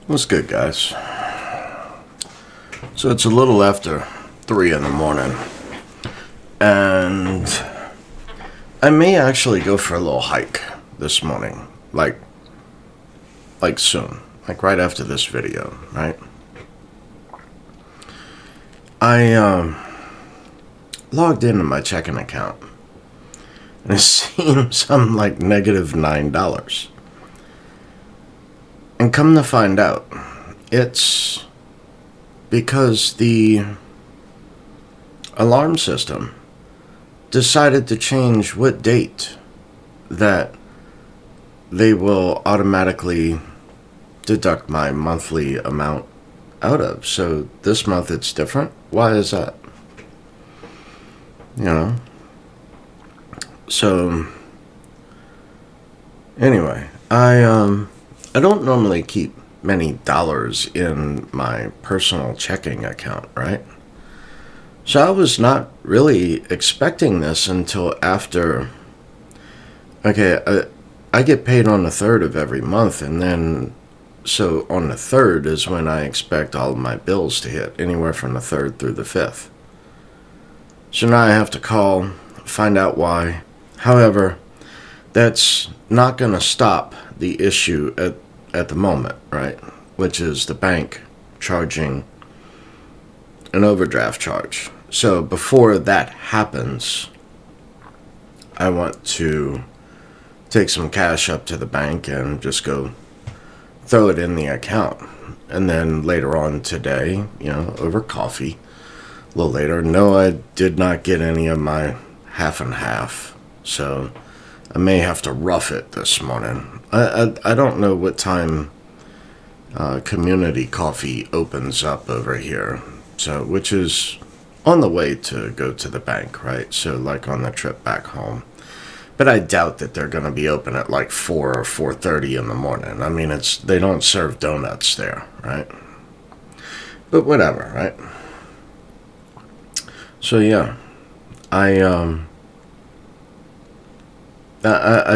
What's good, guys? So it's a little after 3 in the morning, and I may actually go for a little hike this morning, like soon, like right after this video, right? I logged into my checking account, and it seems I'm like negative $9. And come to find out, it's because the alarm system decided to change what date that they will automatically deduct my monthly amount out of. So this month it's different. Why is that? So anyway, I don't normally keep many dollars in my personal checking account, right? So I was not really expecting this until after. Okay, I get paid on the 3rd of every month, and then so on the 3rd is when I expect all of my bills to hit, anywhere from the 3rd through the 5th. So now I have to call, find out why. However, that's not going to stop the issue at the moment, right? Which is the bank charging an overdraft charge. So before that happens, I want to take some cash up to the bank and just go throw it in the account. And then later on today, over coffee, a little later, no, I did not get any of my half and half. So I may have to rough it this morning. I don't know what time community coffee opens up over here, so which is on the way to go to the bank, right? So like on the trip back home. But I doubt that they're going to be open at like 4 or 4:30 in the morning. I mean, they don't serve donuts there, right? But whatever, right? So yeah, I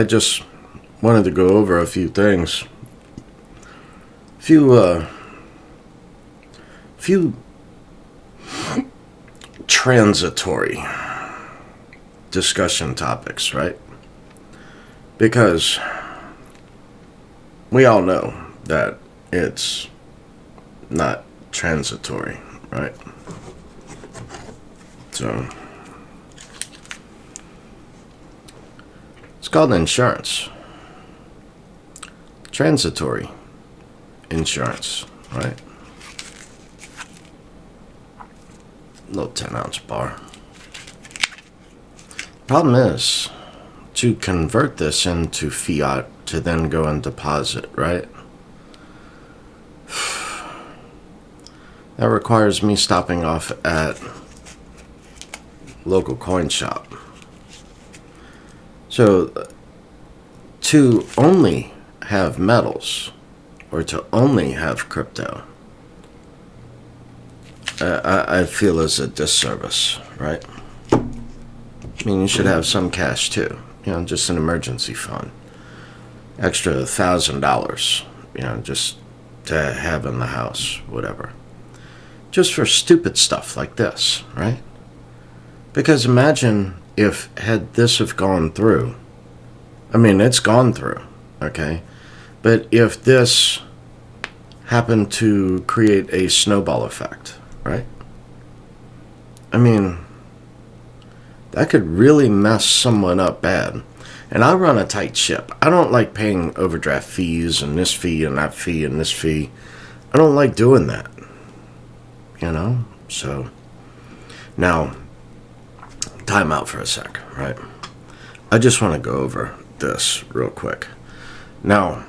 just wanted to go over a few things. Few transitory discussion topics, right? Because we all know that it's not transitory, right? So it's called insurance. Transitory insurance, right? Little 10-ounce bar. Problem is to convert this into fiat to then go and deposit, right? That requires me stopping off at local coin shop. So to only have metals or to only have crypto, I feel is a disservice, right? I mean, you should have some cash too, just an emergency fund, extra $1,000, just to have in the house, whatever, just for stupid stuff like this, right? Because imagine if had this have gone through. I mean, it's gone through, okay? But if this happened to create a snowball effect, right? I mean, that could really mess someone up bad. And I run a tight ship. I don't like paying overdraft fees and this fee and that fee and this fee. I don't like doing that, So, now, time out for a sec, right? I just want to go over this real quick. Now,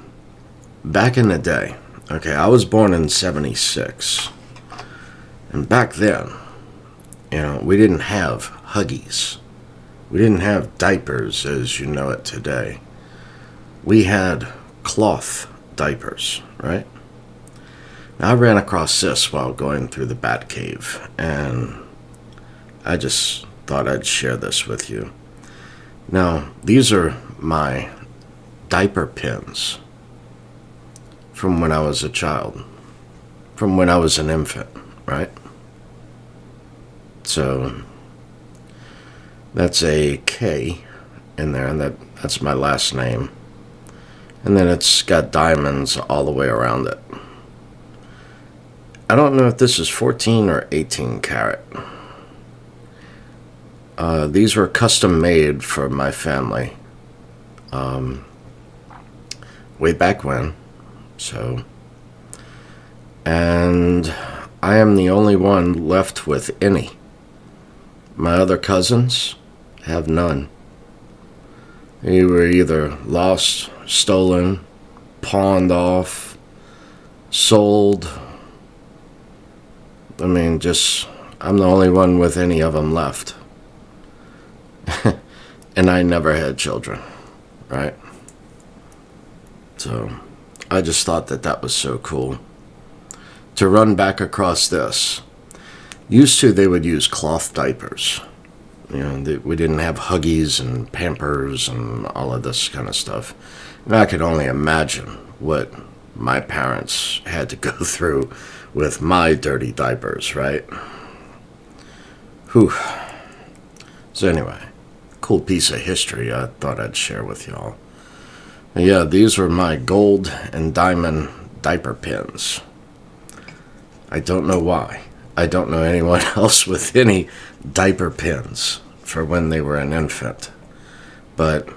back in the day, okay, I was born in 76. And back then, we didn't have Huggies. We didn't have diapers as you know it today. We had cloth diapers, right? Now, I ran across this while going through the Batcave, and I just thought I'd share this with you. Now, these are my diaper pins from when I was a child, from when I was an infant, right? So that's a K in there, and that's my last name. And then it's got diamonds all the way around it. I don't know if this is 14 or 18 karat. These were custom made for my family way back when. So, and I am the only one left with any. My other cousins have none. They were either lost, stolen, pawned off, sold. I mean, I'm the only one with any of them left. And I never had children, right? So I just thought that was so cool. To run back across this. Used to, they would use cloth diapers. You know, we didn't have Huggies and Pampers and all of this kind of stuff. And I could only imagine what my parents had to go through with my dirty diapers, right? Whew. So anyway, cool piece of history I thought I'd share with y'all. Yeah, these were my gold and diamond diaper pins. I don't know why. I don't know anyone else with any diaper pins for when they were an infant. But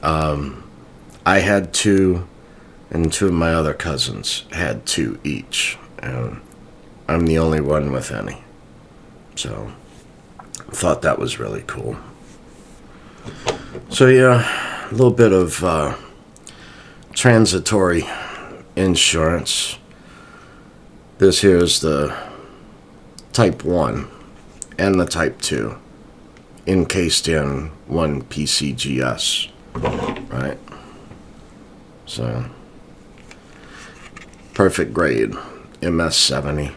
I had two, and two of my other cousins had two each. And I'm the only one with any. So, thought that was really cool. So yeah, a little bit of transitory insurance. This here is the Type 1 and the Type 2 encased in one PCGS, right? So, perfect grade, MS-70.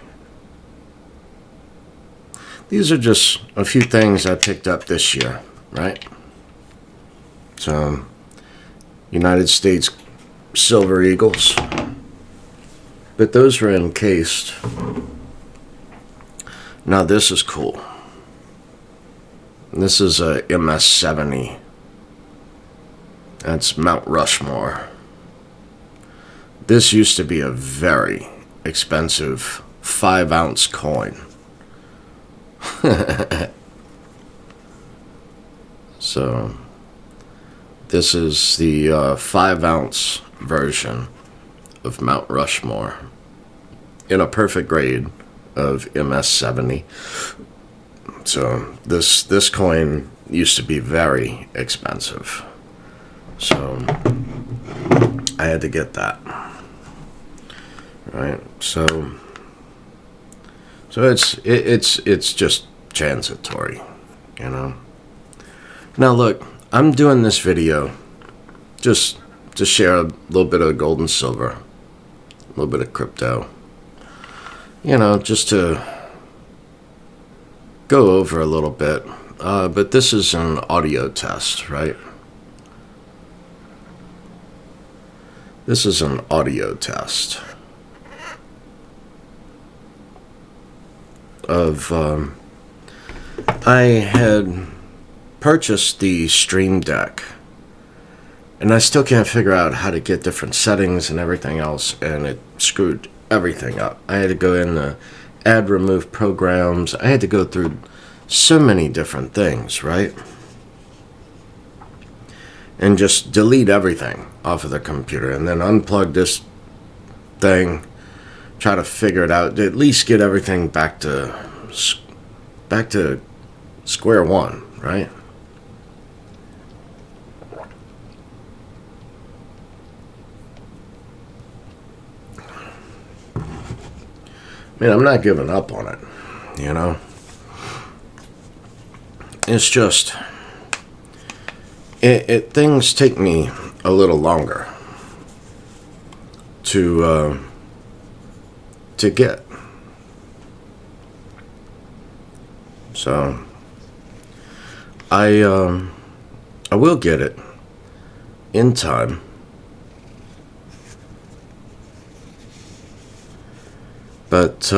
These are just a few things I picked up this year, right? So, United States Silver Eagles. But those were encased. Now this is cool. This is a MS-70. That's Mount Rushmore. This used to be a very expensive 5-ounce coin. So, this is the 5-ounce version of Mount Rushmore in a perfect grade of MS-70. So this coin used to be very expensive. So I had to get that. Right? So it's just transitory, you know. Now look, I'm doing this video just to share a little bit of gold and silver, a little bit of crypto. You know, just to go over a little bit. But this is an audio test, right? This is an audio test of, I had purchased the Stream Deck, and I still can't figure out how to get different settings and everything else, and it screwed everything up. I had to go in the add remove programs. I had to go through so many different things, right? And just delete everything off of the computer and then unplug this thing, try to figure it out, at least get everything back to square one, right? I mean, I'm not giving up on it, you know? It's just, things take me a little longer to get. So, I will get it in time. But,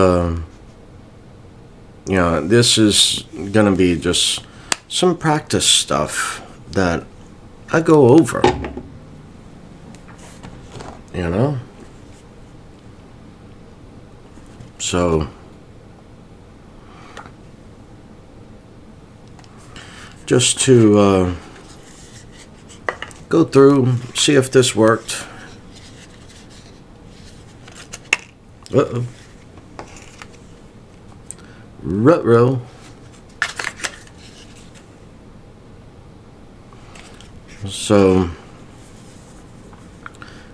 this is going to be just some practice stuff that I go over, So, just to go through, see if this worked. Uh-oh. Ruh-roh. So,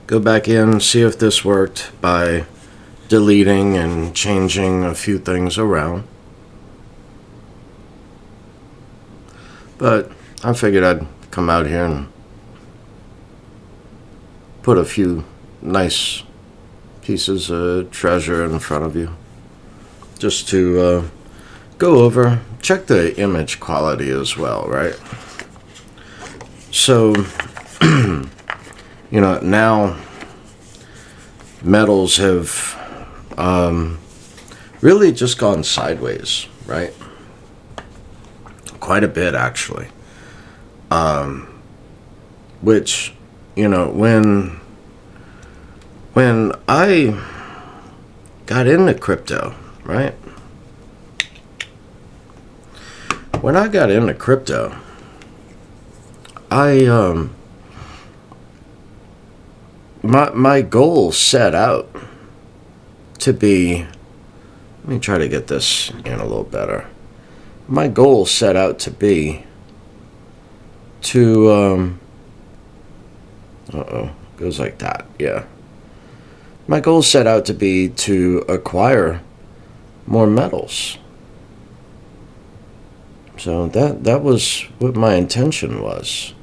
go back in, see if this worked by deleting and changing a few things around. But I figured I'd come out here and put a few nice pieces of treasure in front of you. Just to go over, check the image quality as well, right? So, now metals have really just gone sideways, right? Quite a bit, actually. Which, when I got into crypto, right? When I got into crypto, my goal set out to be, let me try to get this in a little better. My goal set out to be to, goes like that, yeah. My goal set out to be to acquire more metals. So that was what my intention was.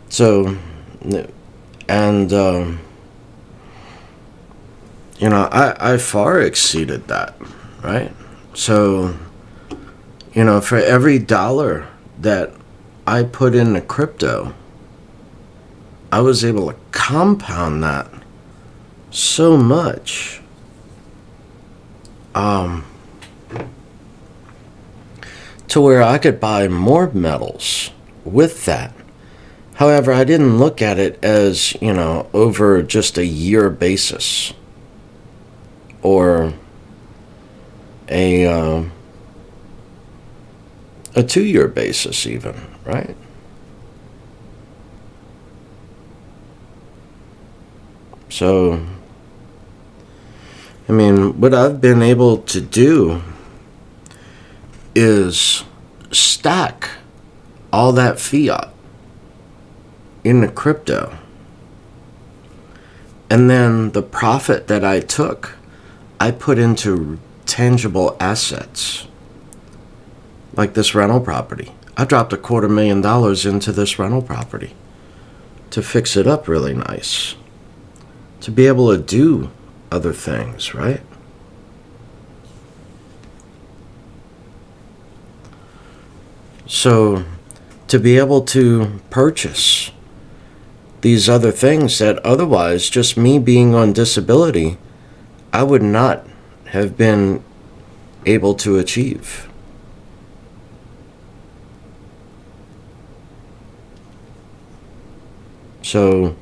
So, and, I far exceeded that, right? So, for every dollar that I put into crypto, I was able to compound that so much. To where I could buy more metals with that. However, I didn't look at it as, over just a year basis. Or a 2-year basis even, right? So, what I've been able to do is stack all that fiat into crypto. And then the profit that I took, I put into tangible assets. Like this rental property. I dropped $250,000 into this rental property to fix it up really nice. To be able to do other things, right? So, to be able to purchase these other things that otherwise, just me being on disability, I would not have been able to achieve. So,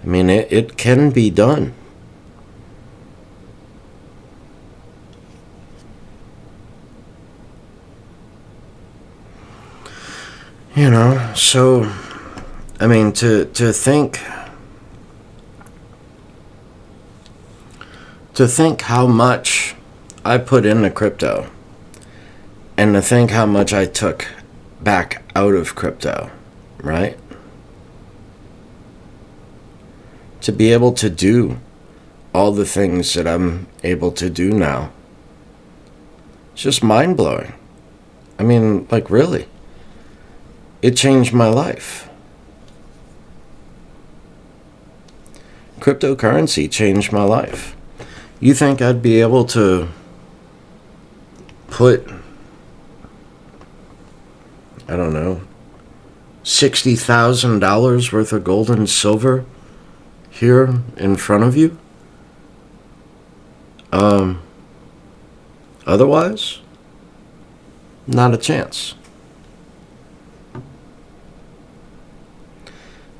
it can be done. So, to think how much I put into crypto and to think how much I took back out of crypto, right? To be able to do all the things that I'm able to do now. It's just mind-blowing. Really. It changed my life. Cryptocurrency changed my life. You think I'd be able to put, $60,000 worth of gold and silver here in front of you. Otherwise, not a chance.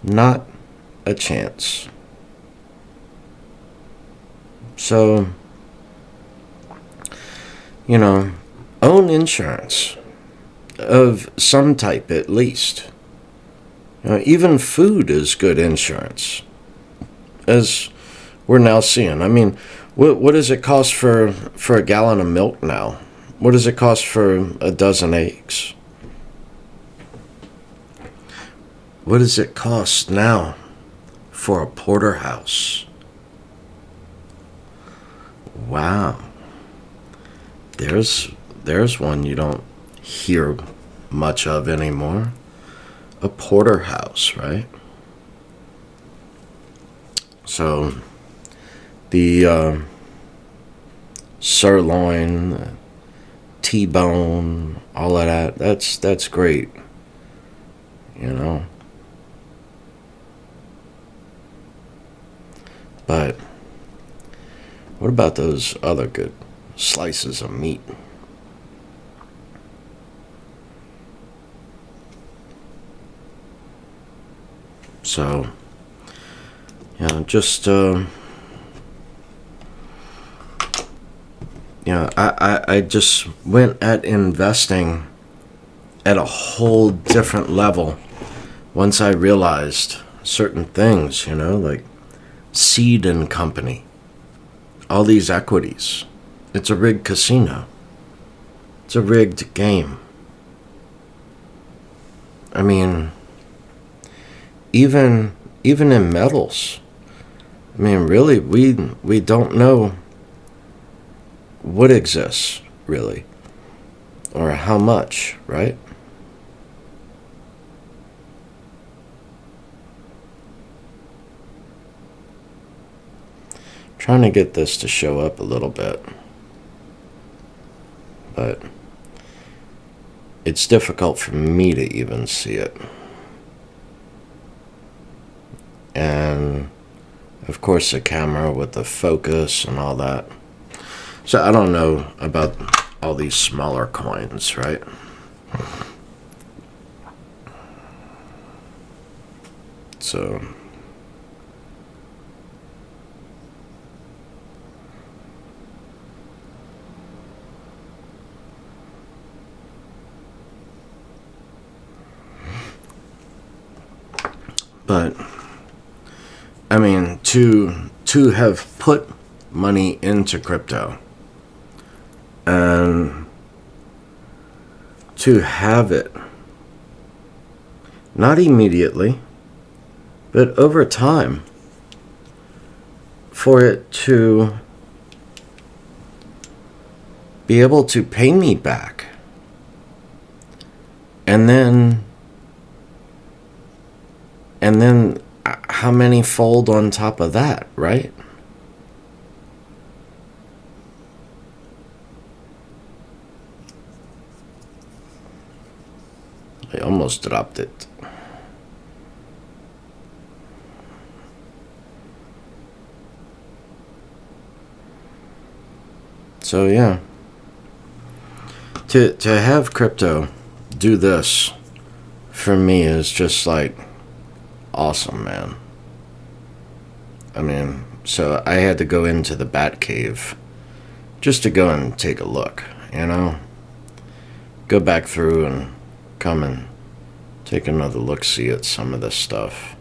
Not a chance. So, own insurance of some type at least. Even food is good insurance, as we're now seeing. I mean, what does it cost for a gallon of milk now? What does it cost for a dozen eggs? What does it cost now for a porterhouse? Wow. There's one you don't hear much of anymore. A porterhouse, right? So the sirloin, the T-bone, all of that, that's great. But what about those other good slices of meat? So, just, I just went at investing at a whole different level once I realized certain things, like Seed and Company, all these equities. It's a rigged casino. It's a rigged game. I mean, even in metals, I mean, really, we don't know what exists, really, or how much, right? Trying to get this to show up a little bit, but it's difficult for me to even see it. And of course the camera with the focus and all that. So I don't know about all these smaller coins, right? So but I mean, to have put money into crypto and to have it, not immediately, but over time, for it to be able to pay me back, and then how many fold on top of that, right? I almost dropped it. So yeah, to have crypto do this for me is just like awesome, man. I mean, so I had to go into the Bat Cave just to go and take a look, go back through and come and take another look-see at some of this stuff,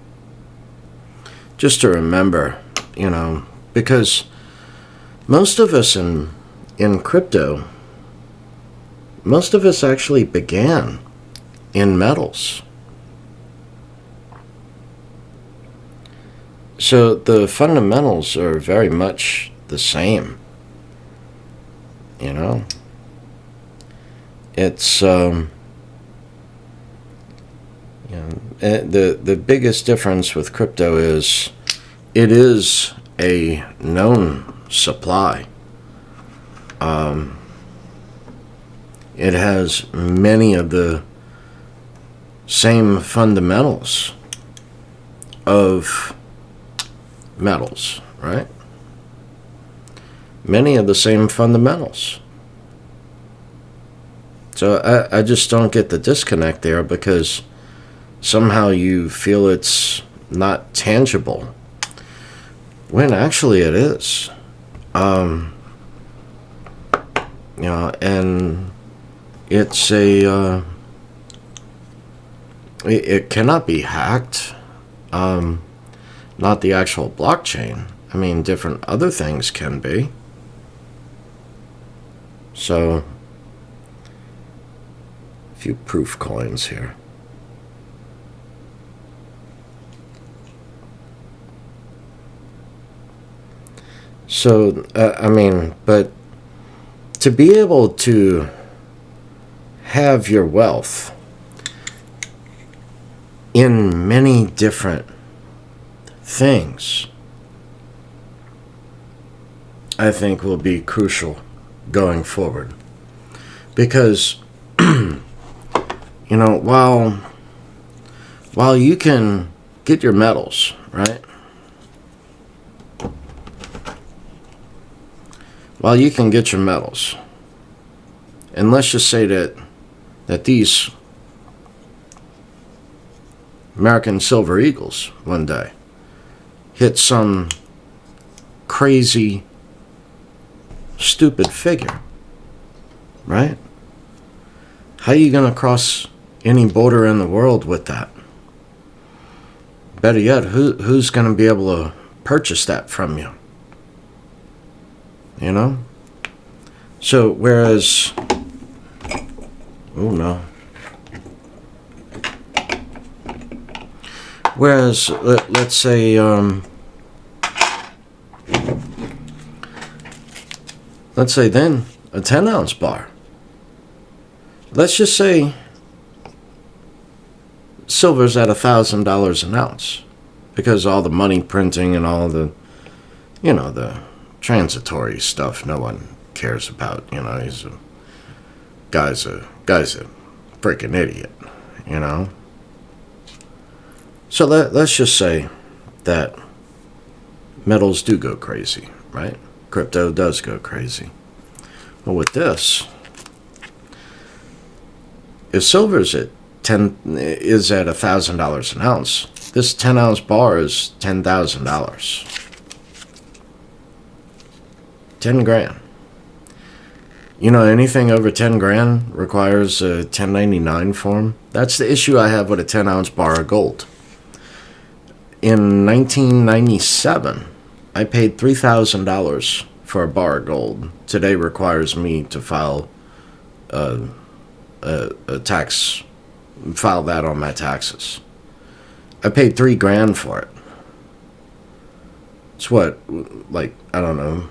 just to remember, because most of us in crypto, most of us actually began in metals. So the fundamentals are very much the same. It's the biggest difference with crypto is it is a known supply. It has many of the same fundamentals of metals, right? Many of the same fundamentals. So I just don't get the disconnect there, because somehow you feel it's not tangible, when actually it is. And it's it cannot be hacked. Not the actual blockchain. I mean, different other things can be. So, a few proof coins here. So, I mean, but to be able to have your wealth in many different things, I think will be crucial going forward. Because, while you can get your metals, right? While you can get your metals, and let's just say that these American Silver Eagles one day hit some crazy, stupid figure, right? How are you going to cross any border in the world with that? Better yet, who's going to be able to purchase that from you? You know? So, whereas... Oh, no. Whereas, let's say, then, a 10-ounce bar. Let's just say silver's at $1,000 an ounce, because all the money printing and all the, the transitory stuff no one cares about. He's a guy's a freaking idiot, So let's just say that metals do go crazy, right? Crypto does go crazy. Well, with this, if silver's at $1,000 an ounce, this 10-ounce bar is $10,000. 10 grand. Anything over 10 grand requires a 1099 form. That's the issue I have with a 10-ounce bar of gold. In 1997, I paid $3,000 for a bar of gold. Today requires me to file a tax, file that on my taxes. I paid $3 grand for it. It's what, I don't know,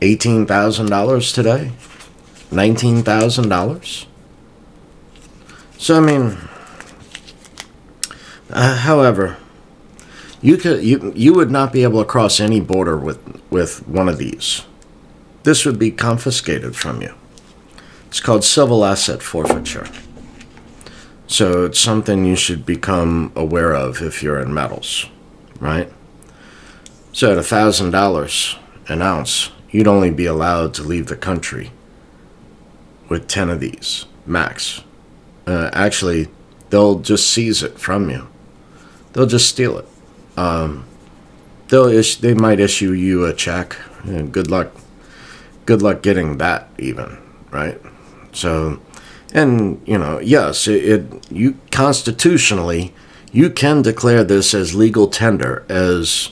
$18,000 today? $19,000? So, I mean, however, you would not be able to cross any border with one of these. This would be confiscated from you. It's called civil asset forfeiture. So it's something you should become aware of if you're in metals, right? So at $1,000 an ounce, you'd only be allowed to leave the country with 10 of these, max. Actually, they'll just seize it from you. They'll just steal it. They might issue you a check. Good luck getting that even, right? So, and yes, you constitutionally, you can declare this as legal tender, as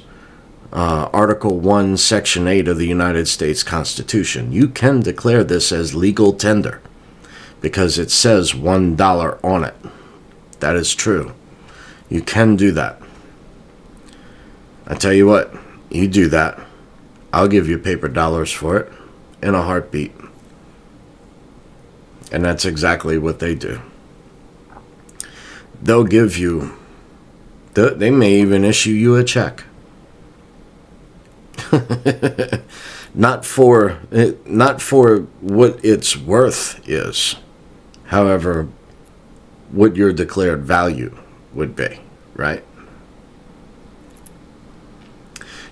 Article 1, Section 8 of the United States Constitution. You can declare this as legal tender because it says $1 on it. That is true. You can do that. I tell you what, you do that, I'll give you paper dollars for it in a heartbeat. And that's exactly what they do. They'll give you, they may even issue you a check. Not for what its worth is. However, what your declared value would be, right?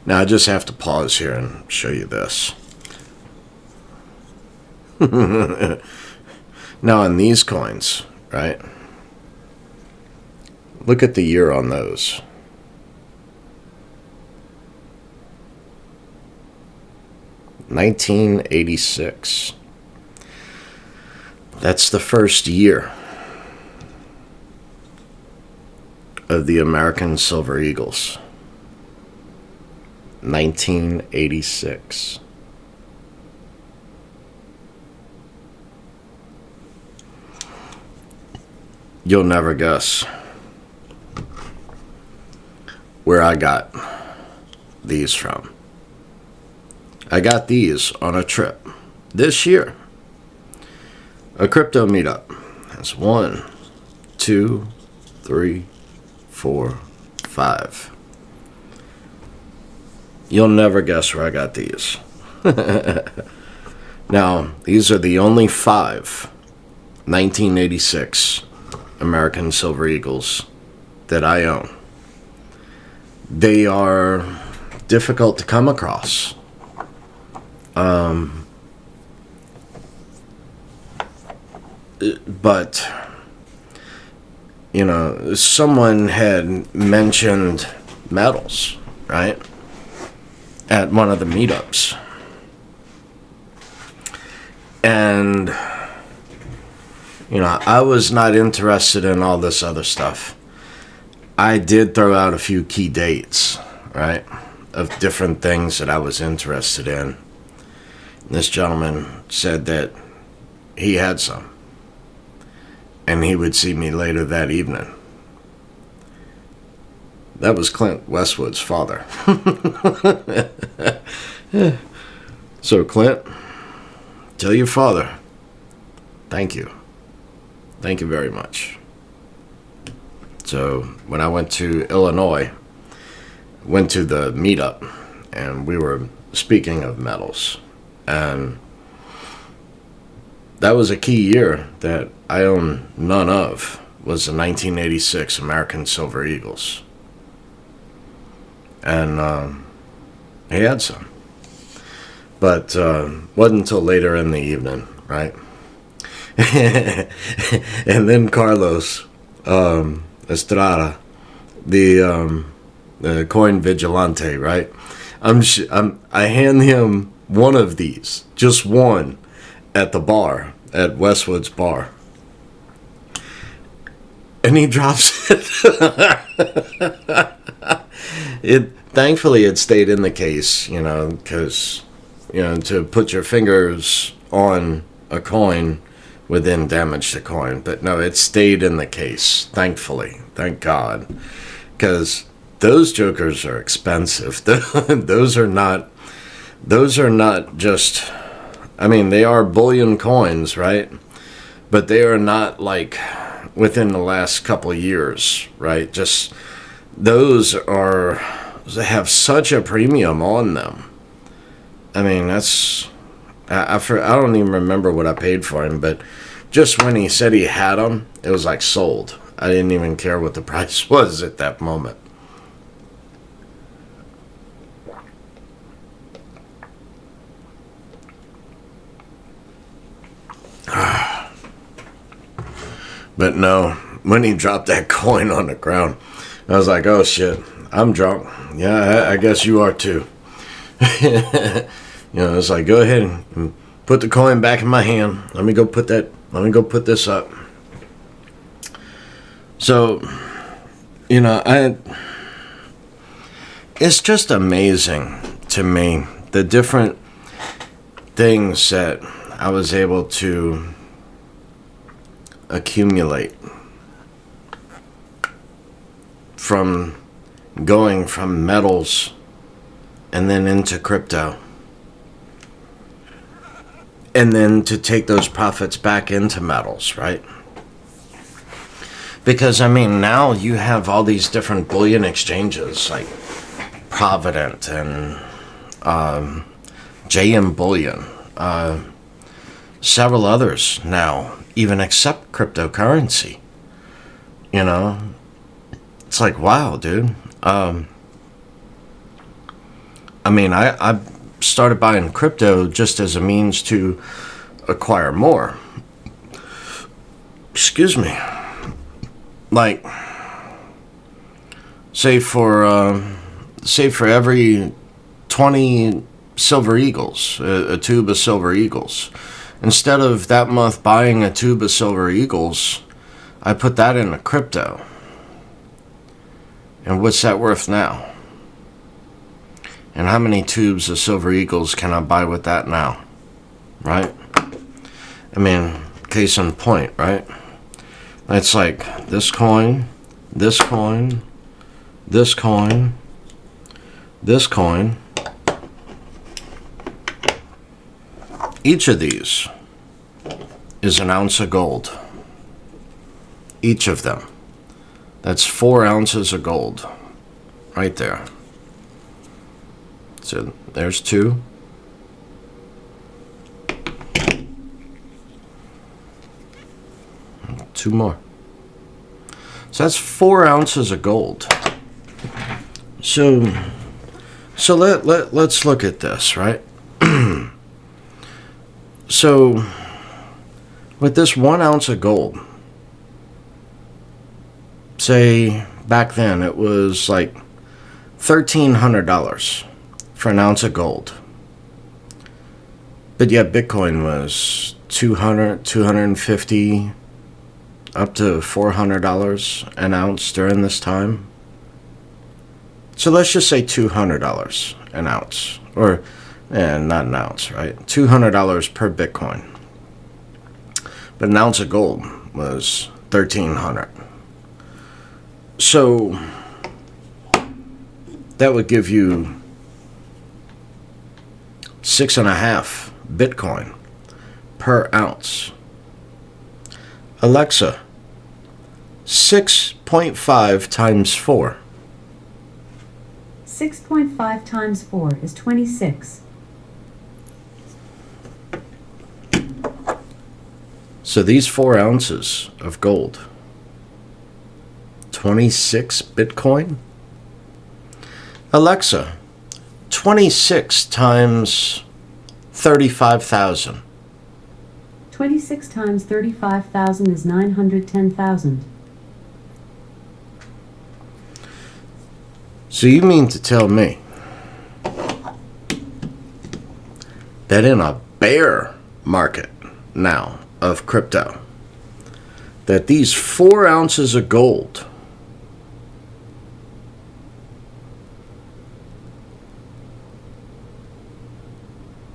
Now I just have to pause here and show you this. Now on these coins, right? Look at the year on those. $1986. That's the first year of the American Silver Eagles. 1986. You'll never guess where I got these from. I got these on a trip this year. A crypto meetup. That's 1, 2, 3, 4, 5. You'll never guess where I got these. Now, these are the only 5 1986 American Silver Eagles that I own. They are difficult to come across. But, you know, someone had mentioned metals, right? At one of the meetups. And, you know, I was not interested in all this other stuff. I did throw out a few key dates, right? Of different things that I was interested in. This gentleman said that he had some. And he would see me later that evening. That was Clint Westwood's father. So, Clint, tell your father, thank you. Thank you very much. So, when I went to Illinois, went to the meetup, and we were speaking of metals. And that was a key year that I own none of, was the 1986 American Silver Eagles. And he had some. But wasn't until later in the evening, right? And then Carlos Estrada, the coin vigilante, right? I hand him one of these, just one, at the bar, at Westwood's bar. And he drops it. Thankfully, it stayed in the case, you know, because, you know, to put your fingers on a coin would then damage the coin. But no, it stayed in the case, thankfully. Thank God. Because those jokers are expensive. Those are not just, I mean, they are bullion coins, right? But they are not like within the last couple of years, right? Just those they have such a premium on them. I mean, that's, I don't even remember what I paid for him, but just when he said he had them, it was like sold. I didn't even care what the price was at that moment. But no, when he dropped that coin on the ground, I was like, oh shit, I'm drunk. Yeah, I guess you are too. You know, it's like, go ahead and put the coin back in my hand. Let me go put this up. So, you know, it's just amazing to me, the different things that I was able to accumulate from going from metals and then into crypto, and then to take those profits back into metals, right? Because, I mean, now you have all these different bullion exchanges like Provident and JM Bullion, several others now even accept cryptocurrency. You know, it's like, wow, dude. I mean, I started buying crypto just as a means to acquire more. Excuse me. Like, say for every 20 Silver Eagles, a tube of Silver Eagles, instead of that month buying a tube of Silver Eagles, I put that into crypto. And what's that worth now? And how many tubes of Silver Eagles can I buy with that now? Right? I mean, case in point, right? It's like this coin, this coin, this coin, this coin. Each of these is an ounce of gold. Each of them. That's 4 ounces of gold. Right there. So there's 2. Two more. So that's 4 ounces of gold. So let's look at this, right? So with this 1 ounce of gold, say back then it was like $1,300 for an ounce of gold. But yet Bitcoin was $200, $250, up to $400 an ounce during this time. So let's just say $200 an ounce, or not an ounce, right? $200 per Bitcoin. But an ounce of gold was $1,300. So that would give you 6.5 Bitcoin per ounce. Alexa, 6.5 times 4. 6.5 times 4 is 26. So these 4 ounces of gold, 26 Bitcoin? Alexa, 26 times 35,000. 26 times 35,000 is 910,000. So you mean to tell me that in a bear market now of crypto, that these 4 ounces of gold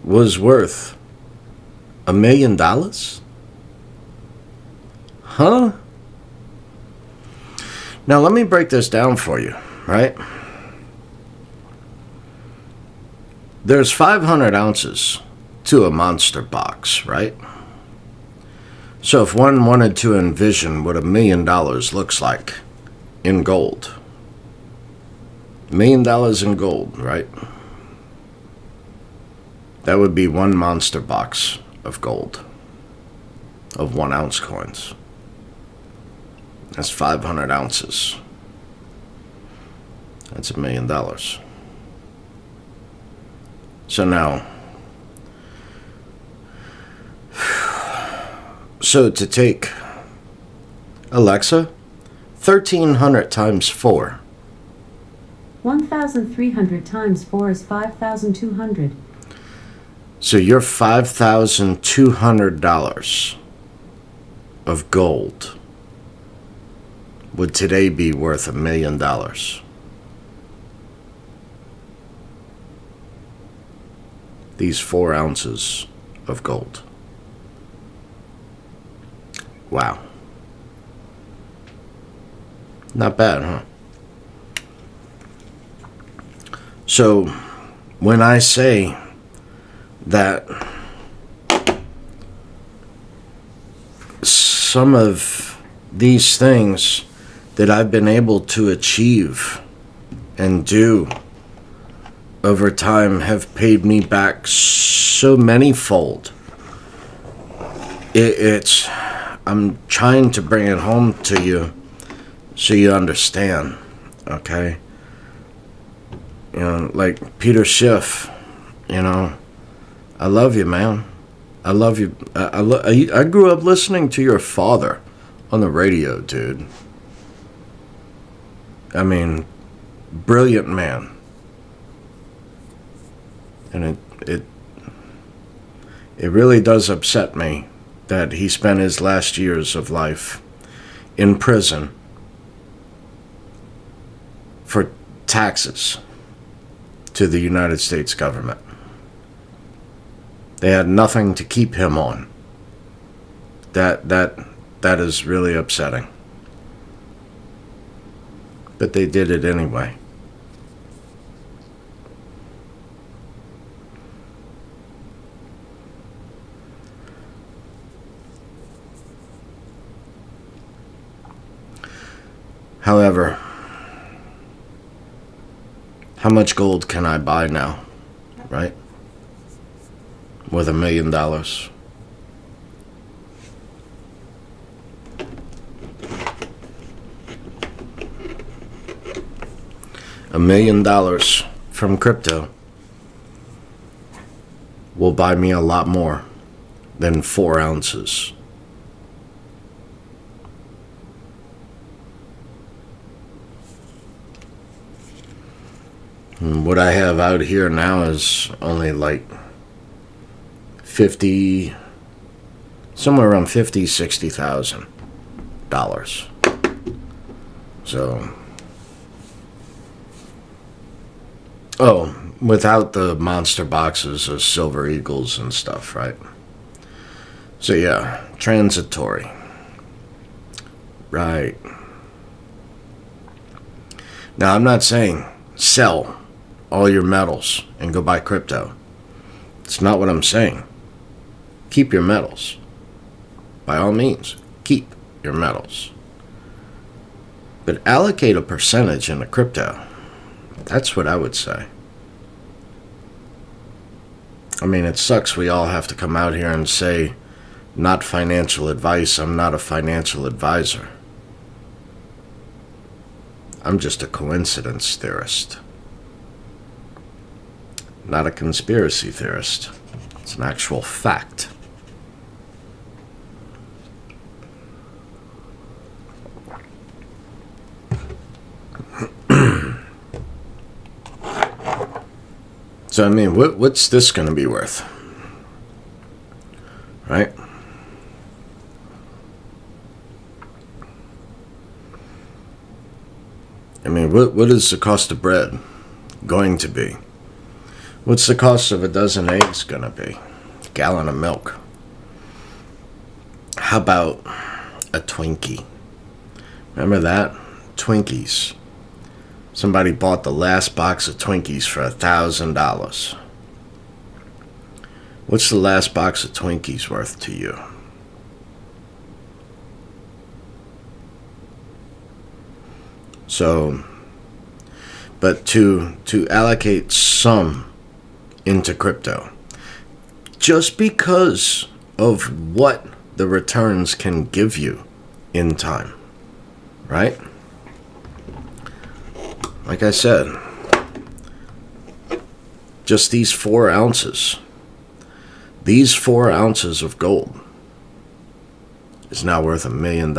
was worth $1 million? Huh? Now let me break this down for you, right? There's 500 ounces to a monster box, right? So if one wanted to envision what $1 million looks like in gold, $1 million in gold, right? That would be one monster box of gold, of 1 ounce coins. That's 500 ounces. That's $1 million. So now, so to take Alexa, 1,300 times 4. 1,300 times 4 is 5,200. So your $5,200 of gold would today be worth $1 million. These 4 ounces of gold. Wow. Not bad, huh? So when I say that some of these things that I've been able to achieve and do over time have paid me back so manyfold, I'm trying to bring it home to you so you understand, okay? You know, like Peter Schiff, you know, I love you, man. I love you. I grew up listening to your father on the radio, dude. I mean, brilliant man. And it really does upset me that he spent his last years of life in prison for taxes to the United States government. They had nothing to keep him on. That is really upsetting. But they did it anyway. However, how much gold can I buy now, right? With $1 million. $1 million from crypto will buy me a lot more than 4 ounces. And what I have out here now is only like 50, somewhere around $60,000. So, oh, without the monster boxes of Silver Eagles and stuff, right? So yeah, transitory. Right. Now, I'm not saying sell all your metals and go buy crypto. It's not what I'm saying. Keep your metals. By all means, keep your metals. But allocate a percentage into crypto. That's what I would say. I mean, it sucks we all have to come out here and say, not financial advice, I'm not a financial advisor. I'm just a coincidence theorist. Not a conspiracy theorist. It's an actual fact. So, I mean, what's this going to be worth? Right? I mean, what is the cost of bread going to be? What's the cost of a dozen eggs going to be? A gallon of milk. How about a Twinkie? Remember that? Twinkies. Somebody bought the last box of Twinkies for $1,000. What's the last box of Twinkies worth to you? So, but to allocate some into crypto, just because of what the returns can give you in time, right? Like I said, just these 4 ounces, these 4 ounces of gold is now worth $1 million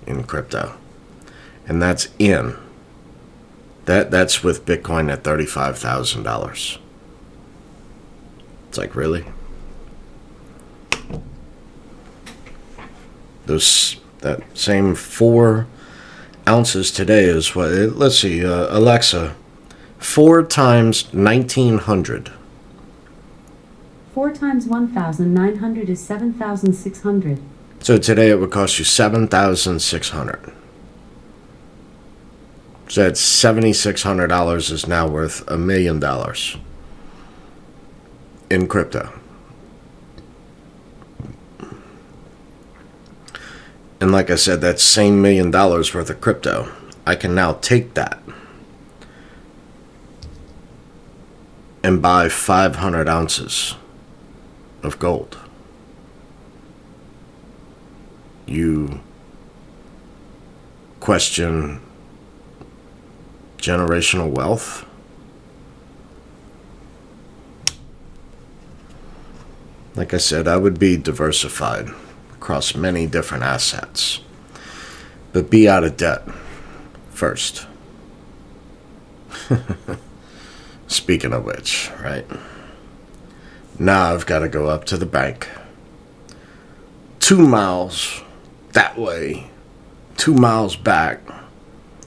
in crypto. And that's in. That's with Bitcoin at $35,000. It's like, really? That same 4 ounces today is what? Let's see, Alexa, 4 times 1900. 4 times 1,900 is 7,600. So today it would cost you $7,600. So that's $7,600 is now worth $1 million in crypto. And like I said, that same $1 million worth of crypto, I can now take that and buy 500 ounces of gold. You question generational wealth? Like I said, I would be diversified across many different assets. But be out of debt first. Speaking of which, right? Now I've got to go up to the bank. 2 miles that way, 2 miles back,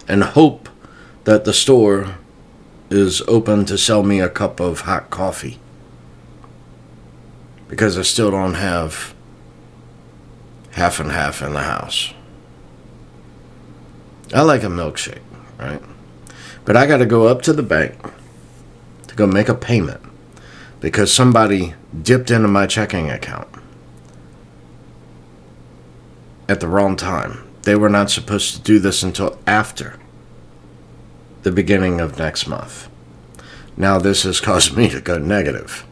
and hope that the store is open to sell me a cup of hot coffee. Because I still don't have half and half in the house. I like a milkshake, right? But I got to go up to the bank to go make a payment because somebody dipped into my checking account at the wrong time. They were not supposed to do this until after the beginning of next month. Now this has caused me to go negative.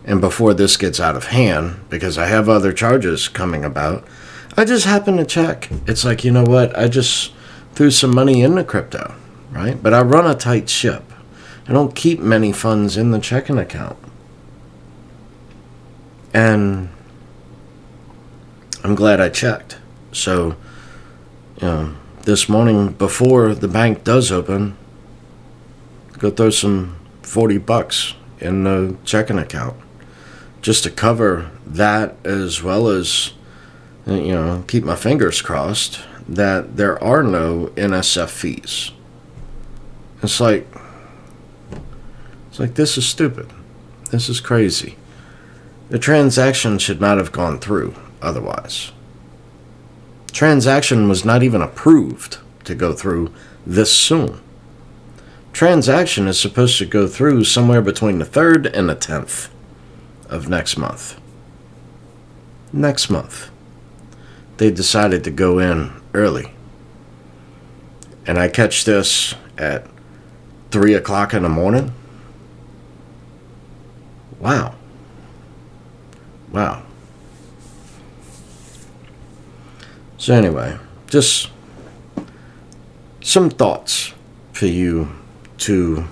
And before this gets out of hand, because I have other charges coming about, I just happen to check. It's like, you know what? I just threw some money into crypto, right? But I run a tight ship. I don't keep many funds in the checking account. And I'm glad I checked. So, this morning before the bank does open, go throw some $40 in the checking account just to cover that, as well as, keep my fingers crossed that there are no NSF fees. It's like this is stupid. This is crazy. The transaction should not have gone through otherwise. Transaction was not even approved to go through this soon. Transaction is supposed to go through somewhere between the 3rd and the 10th of next month. Next month. They decided to go in early. And I catch this at 3 o'clock in the morning. Wow. So anyway, just some thoughts for you to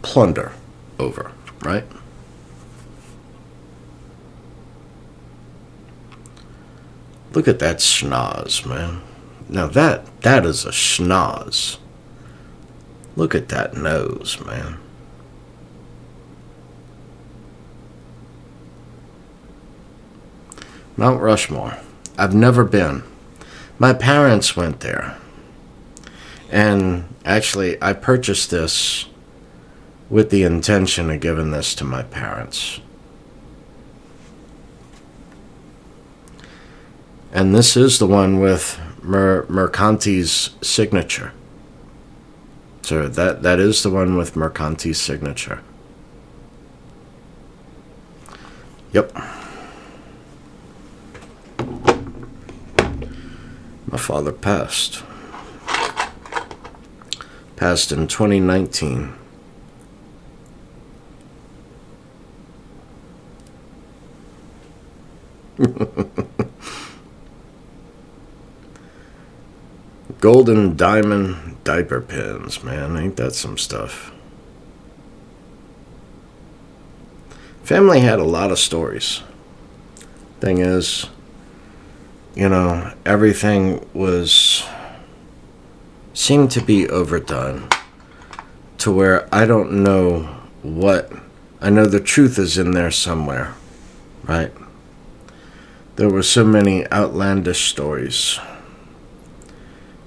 plunder over, right? Look at that schnoz, man. Now that is a schnoz. Look at that nose, man. Mount Rushmore. I've never been. My parents went there. And actually, I purchased this with the intention of giving this to my parents. And this is the one with Mercanti's signature. So that is the one with Mercanti's signature. Yep. My father passed. Passed in 2019. Golden diamond diaper pins, man. Ain't that some stuff? Family had a lot of stories. Thing is, everything seemed to be overdone to where I don't know what. I know the truth is in there somewhere, right? There were so many outlandish stories.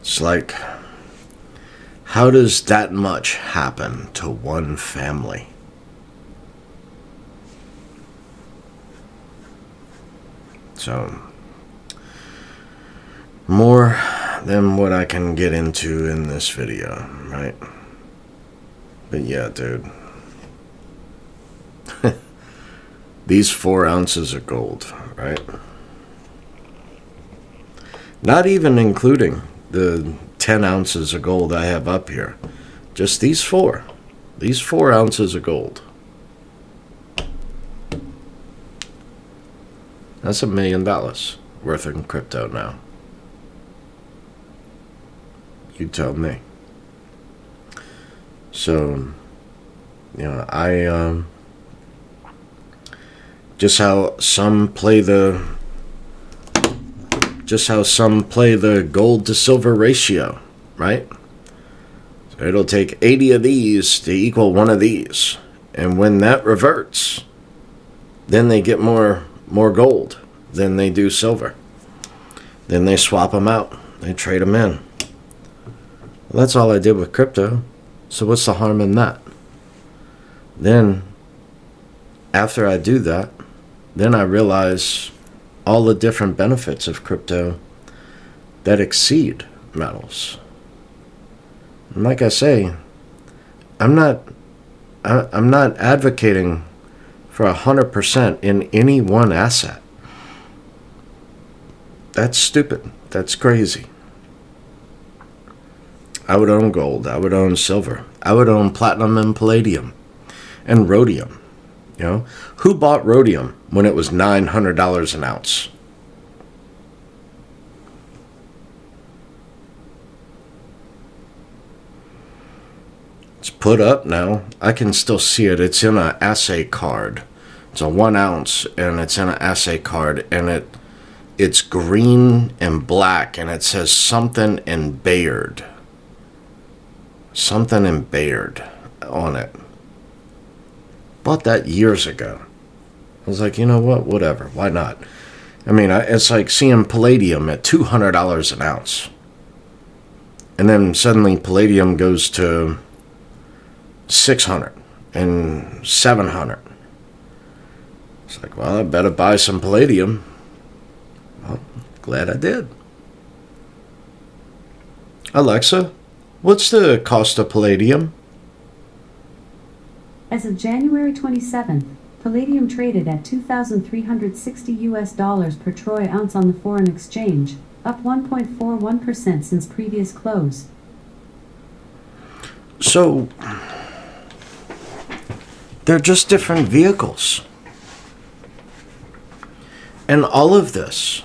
It's like, how does that much happen to one family? So, more than what I can get into in this video, right? But yeah, dude. These 4 ounces of gold, right? Not even including the 10 ounces of gold I have up here. Just these 4. These 4 ounces of gold. That's $1 million worth in crypto now. You tell me. So, Just how some play the gold to silver ratio, right? So it'll take 80 of these to equal one of these. And when that reverts, then they get more gold than they do silver. Then they swap them out. They trade them in. Well, that's all I did with crypto. So what's the harm in that? Then, after I do that, then I realize all the different benefits of crypto that exceed metals. And like I say, I'm not advocating for 100% in any one asset. That's stupid. That's crazy. I would own gold. I would own silver. I would own platinum and palladium and rhodium. You know, who bought rhodium when it was $900 an ounce? It's put up now. I can still see it. It's in an assay card. It's a 1 ounce, and it's in an assay card, and it's green and black, and it says something in Bayard. Something in Bayard on it. Bought that years ago. I was like, you know what? Whatever. Why not? I mean, it's like seeing palladium at $200 an ounce. And then suddenly palladium goes to $600 and $700. It's like, well, I better buy some palladium. Well, glad I did. Alexa, what's the cost of palladium? As of January 27th, palladium traded at $2,360 per troy ounce on the foreign exchange, up 1.41% since previous close. So, they're just different vehicles. And all of this,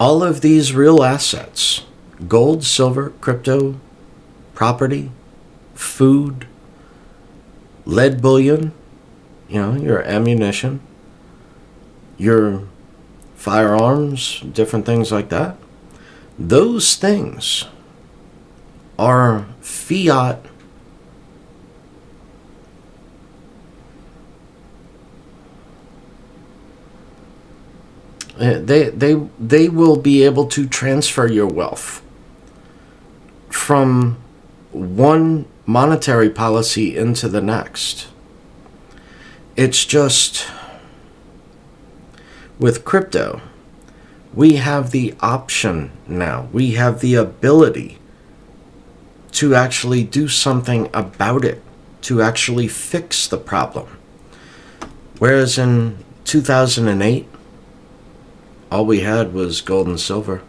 all of these real assets, gold, silver, crypto, property, food, lead bullion, you know, your ammunition, your firearms, different things like that. Those things are fiat they will be able to transfer your wealth from one monetary policy into the next. It's just with crypto, we have the option now. We have the ability to actually do something about it, to actually fix the problem. Whereas in 2008, all we had was gold and silver.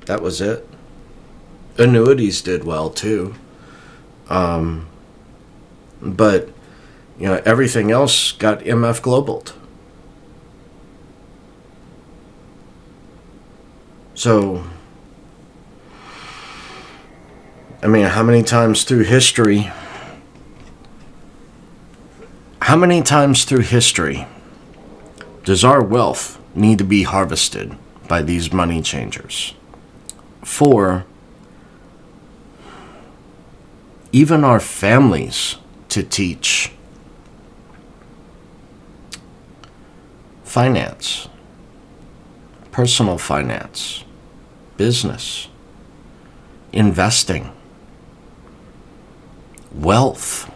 That was it. Annuities did well too. But, you know, everything else got MF globaled. So, I mean, how many times through history does our wealth need to be harvested by these money changers? For even our families to teach finance, personal finance, business, investing, wealth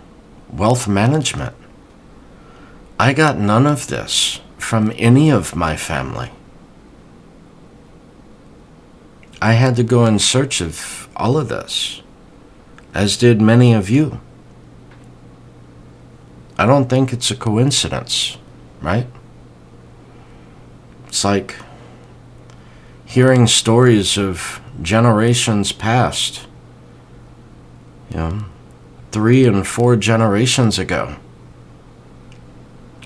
management. I got none of this from any of my family. I had to go in search of all of this, as did many of you. I don't think it's a coincidence, right? It's like hearing stories of generations past, 3 and 4 generations ago.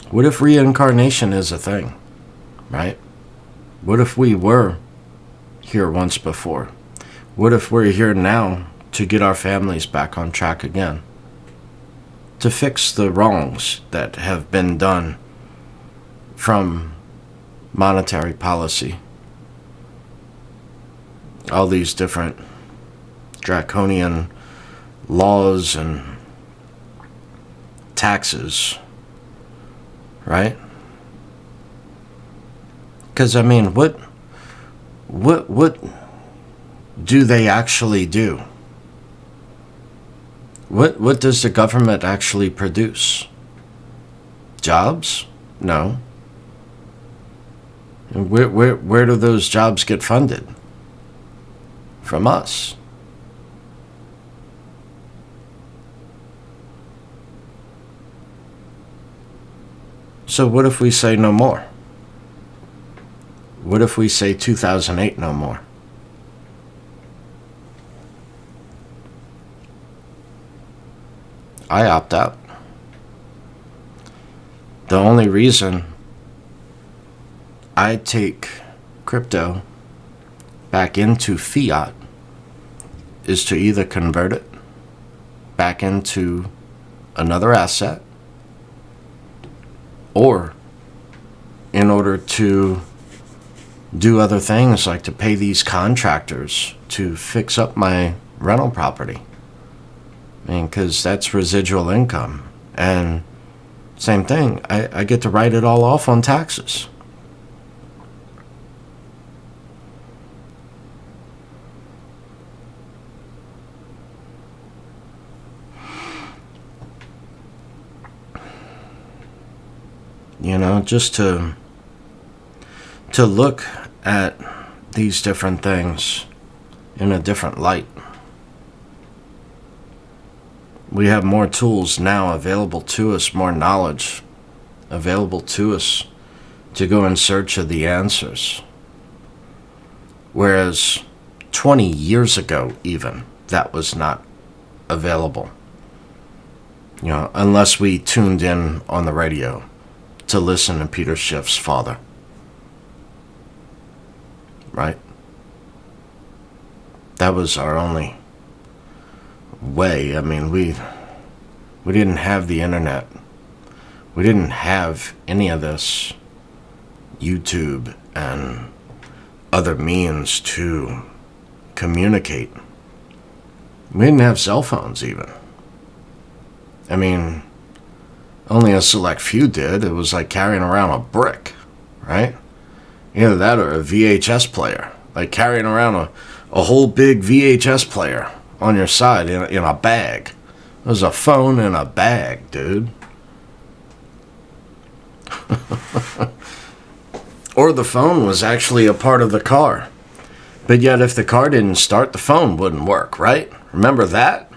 What if reincarnation is a thing, right? What if we were here once before? What if we're here now to get our families back on track again? to fix the wrongs that have been done from monetary policy. All these different draconian laws and taxes, right? Because, I mean, what do they actually do? What does the government actually produce? Jobs? No. And where do those jobs get funded? From us. So what if we say no more? What if we say 2008 no more? I opt out. The only reason I take crypto back into fiat is to either convert it back into another asset, or in order to do other things like to pay these contractors to fix up my rental property. I mean, because that's residual income. And same thing, I get to write it all off on taxes. You know, just to look at these different things in a different light. We have more tools now available to us, more knowledge available to us to go in search of the answers. Whereas 20 years ago even, that was not available. You know, unless we tuned in on the radio to listen to Peter Schiff's father. Right? That was our only way. I mean, we didn't have the internet. We didn't have any of this YouTube and other means to communicate. We didn't have cell phones even. I mean, only a select few did. It was like carrying around a brick, right? Either that or a VHS player. Like carrying around a whole big VHS player on your side in a bag. It was a phone in a bag, dude. Or the phone was actually a part of the car. But yet if the car didn't start, the phone wouldn't work, right? Remember that?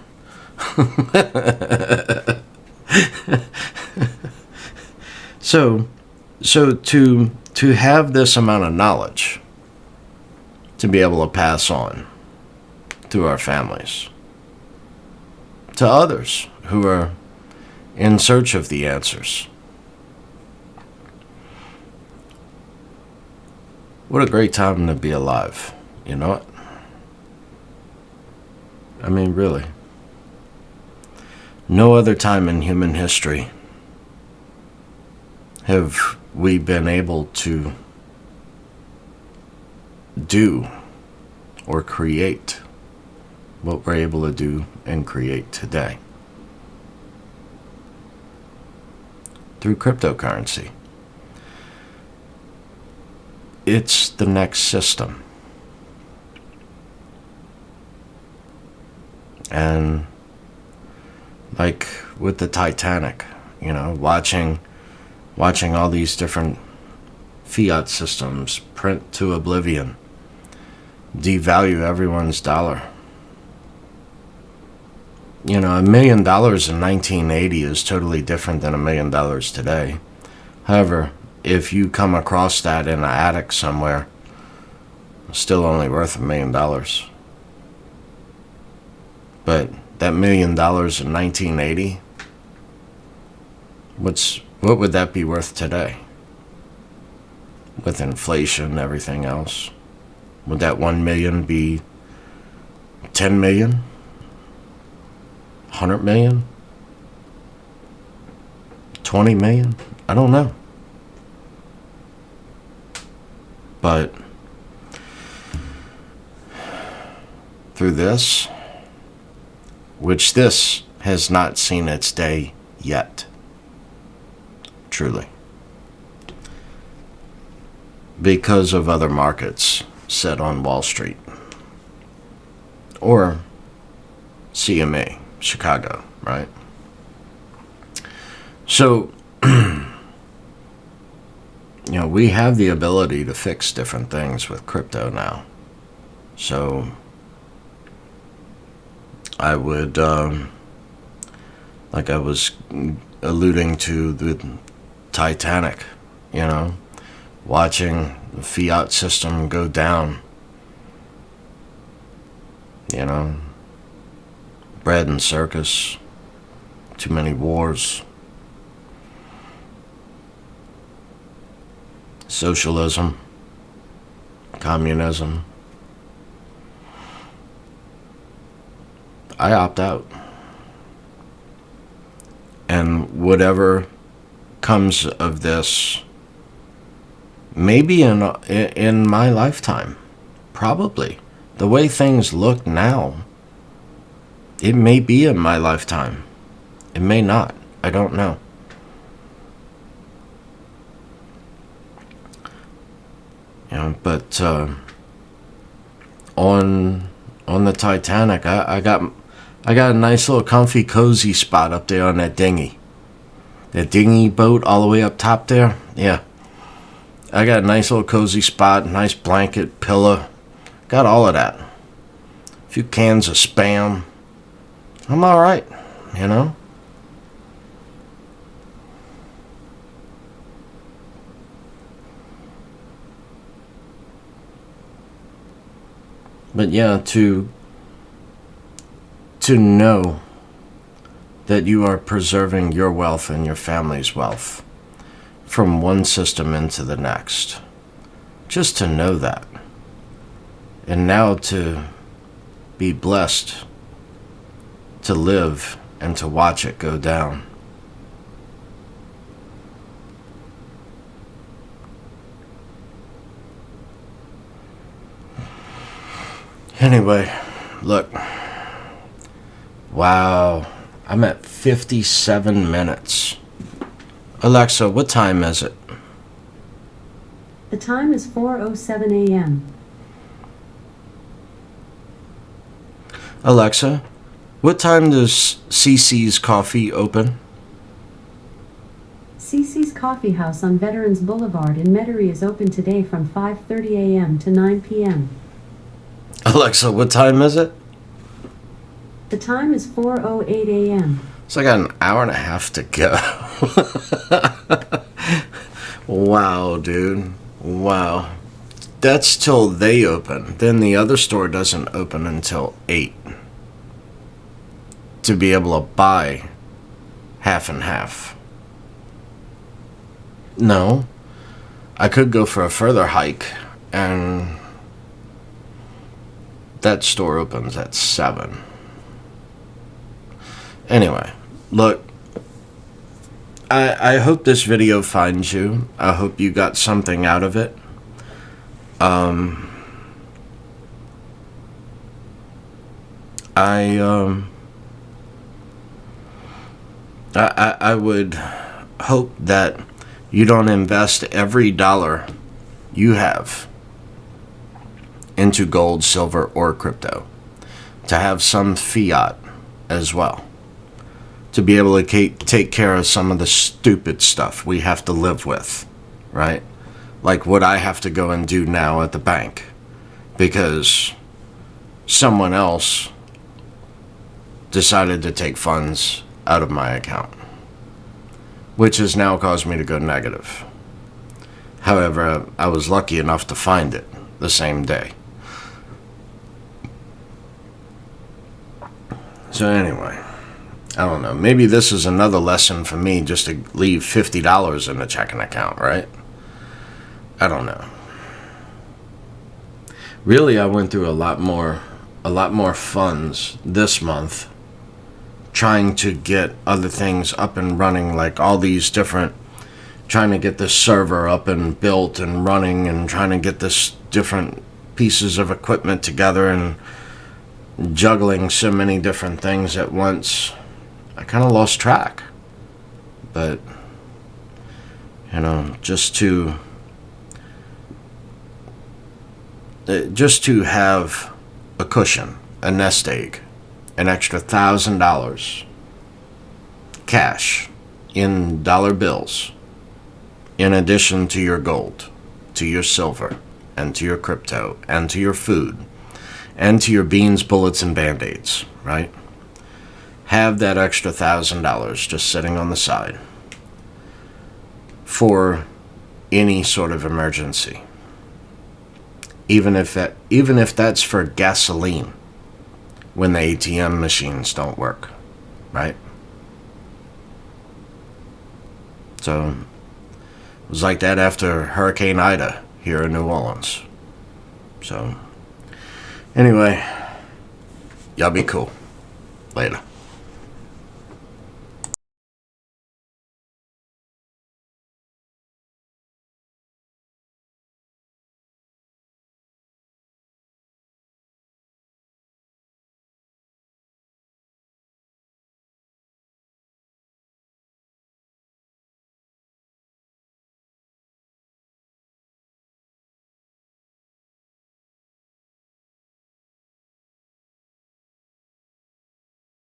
So to have this amount of knowledge to be able to pass on to our families, to others who are in search of the answers. What a great time to be alive, you know what? I mean, really. No other time in human history have we been able to do or create what we're able to do and create today through cryptocurrency. It's the next system. And like with the Titanic, you know, watching all these different fiat systems print to oblivion, devalue everyone's dollar. You know, $1 million in 1980 is totally different than $1 million today. However, if you come across that in an attic somewhere, it's still only worth $1 million. But that $1 million in 1980, what would that be worth today? With inflation and everything else, would that 1 million be 10 million? 100 million? 20 million? I don't know. But through this, which this has not seen its day yet, truly, because of other markets set on Wall Street or CME, Chicago, right? So, we have the ability to fix different things with crypto now. So, I would, like I was alluding to the Titanic, watching the fiat system go down, bread and circus, too many wars, socialism, communism. I opt out. And whatever comes of this, maybe in my lifetime, probably. The way things look now, it may be in my lifetime. It may not. I don't know. But on the Titanic, I got a nice little comfy cozy spot up there on that dinghy. That dinghy boat all the way up top there. Yeah. I got a nice little cozy spot, nice blanket, pillow. Got all of that. A few cans of Spam. I'm alright, But yeah, to know that you are preserving your wealth and your family's wealth from one system into the next. Just to know that. And now to be blessed to live and to watch it go down. Anyway, look. Wow, I'm at 57 minutes. Alexa, what time is it? The time is 4:07 a.m. Alexa, what time does CC's Coffee open? CC's Coffee House on Veterans Boulevard in Metairie is open today from 5:30 a.m. to 9 p.m. Alexa, what time is it? The time is 4:08 a.m. So I got an hour and a half to go. Wow, dude. Wow. That's till they open. Then the other store doesn't open until 8. To be able to buy half and half. No. I could go for a further hike, and that store opens at 7. Anyway, look, I hope this video finds you. I hope you got something out of it. I would hope that you don't invest every dollar you have into gold, silver, or crypto. To have some fiat as well. To be able to take care of some of the stupid stuff we have to live with, right? Like what I have to go and do now at the bank. Because someone else decided to take funds out of my account. Which has now caused me to go negative. However, I was lucky enough to find it the same day. So anyway, I don't know. Maybe this is another lesson for me just to leave $50 in the checking account, right? I don't know. Really, I went through a lot more funds this month trying to get other things up and running, like all these different, trying to get this server up and built and running, and trying to get this different pieces of equipment together, and juggling so many different things at once. I kind of lost track. But, you know, just to have a cushion, a nest egg, an extra $1,000 cash in dollar bills, in addition to your gold, to your silver, and to your crypto, and to your food, and to your beans, bullets, and band-aids, right? Have that extra $1,000 just sitting on the side for any sort of emergency. Even if that's for gasoline when the ATM machines don't work, right? So it was like that after Hurricane Ida here in New Orleans. So anyway, y'all be cool. Later.